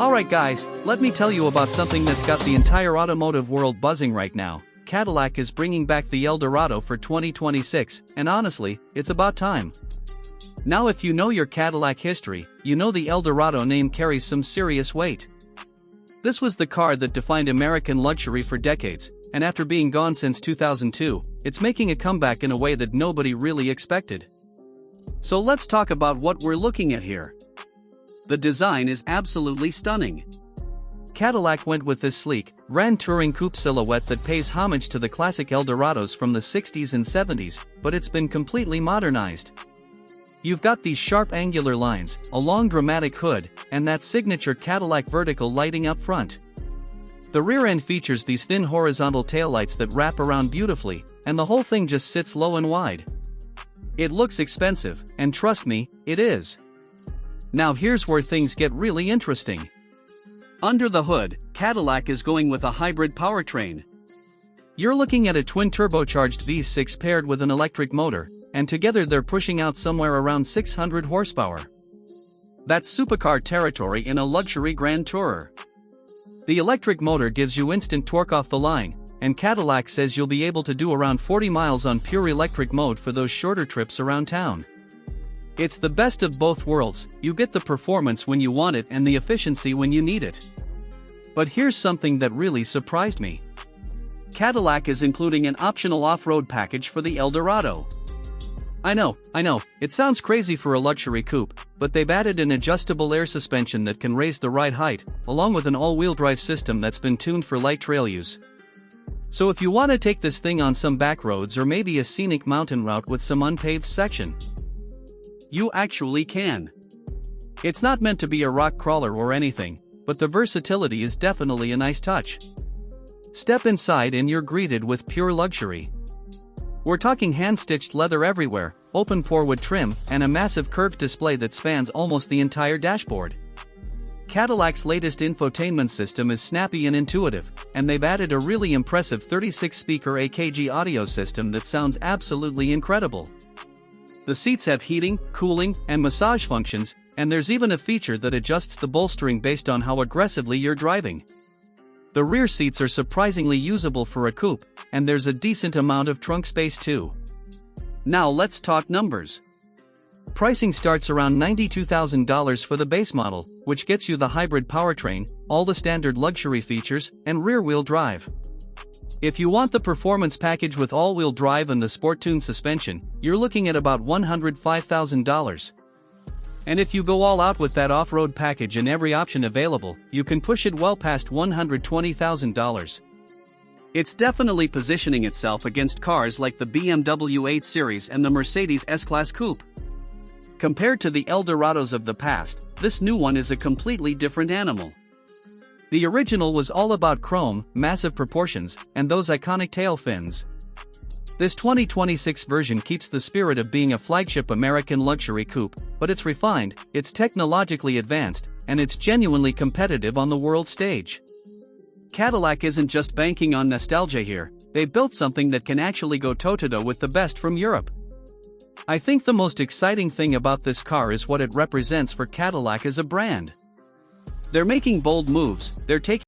Alright guys, let me tell you about something that's got the entire automotive world buzzing right now. Cadillac is bringing back the Eldorado for 2026, and honestly, it's about time. Now if you know your Cadillac history, you know the Eldorado name carries some serious weight. This was the car that defined American luxury for decades, and after being gone since 2002, it's making a comeback in a way that nobody really expected. So let's talk about what we're looking at here. The design is absolutely stunning. Cadillac went with this sleek, grand touring coupe silhouette that pays homage to the classic Eldorados from the 60s and 70s, but it's been completely modernized. You've got these sharp angular lines, a long dramatic hood, and that signature Cadillac vertical lighting up front. The rear end features these thin horizontal taillights that wrap around beautifully, and the whole thing just sits low and wide. It looks expensive, and trust me, it is. Now here's where things get really interesting. Under the hood, Cadillac is going with a hybrid powertrain. You're looking at a twin turbocharged V6 paired with an electric motor, and together they're pushing out somewhere around 600 horsepower. That's supercar territory in a luxury grand tourer. The electric motor gives you instant torque off the line, and Cadillac says you'll be able to do around 40 miles on pure electric mode for those shorter trips around town. It's the best of both worlds, you get the performance when you want it and the efficiency when you need it. But here's something that really surprised me. Cadillac is including an optional off-road package for the Eldorado. I know, it sounds crazy for a luxury coupe, but they've added an adjustable air suspension that can raise the ride height, along with an all-wheel drive system that's been tuned for light trail use. So if you want to take this thing on some back roads or maybe a scenic mountain route with some unpaved section, you actually can. It's not meant to be a rock crawler or anything, but the versatility is definitely a nice touch. Step inside and you're greeted with pure luxury. We're talking hand-stitched leather everywhere, open pore wood trim, and a massive curved display that spans almost the entire dashboard. Cadillac's latest infotainment system is snappy and intuitive, and they've added a really impressive 36-speaker AKG audio system that sounds absolutely incredible. The seats have heating, cooling, and massage functions, and there's even a feature that adjusts the bolstering based on how aggressively you're driving. The rear seats are surprisingly usable for a coupe, and there's a decent amount of trunk space too. Now let's talk numbers. Pricing starts around $92,000 for the base model, which gets you the hybrid powertrain, all the standard luxury features, and rear-wheel drive. If you want the performance package with all-wheel drive and the sport-tuned suspension, you're looking at about $105,000. And if you go all out with that off-road package and every option available, you can push it well past $120,000. It's definitely positioning itself against cars like the BMW 8 Series and the Mercedes S-Class Coupe. Compared to the Eldorados of the past, this new one is a completely different animal. The original was all about chrome, massive proportions, and those iconic tail fins. This 2026 version keeps the spirit of being a flagship American luxury coupe, but it's refined, it's technologically advanced, and it's genuinely competitive on the world stage. Cadillac isn't just banking on nostalgia here, they've built something that can actually go toe-to-toe with the best from Europe. I think the most exciting thing about this car is what it represents for Cadillac as a brand. They're making bold moves, they're taking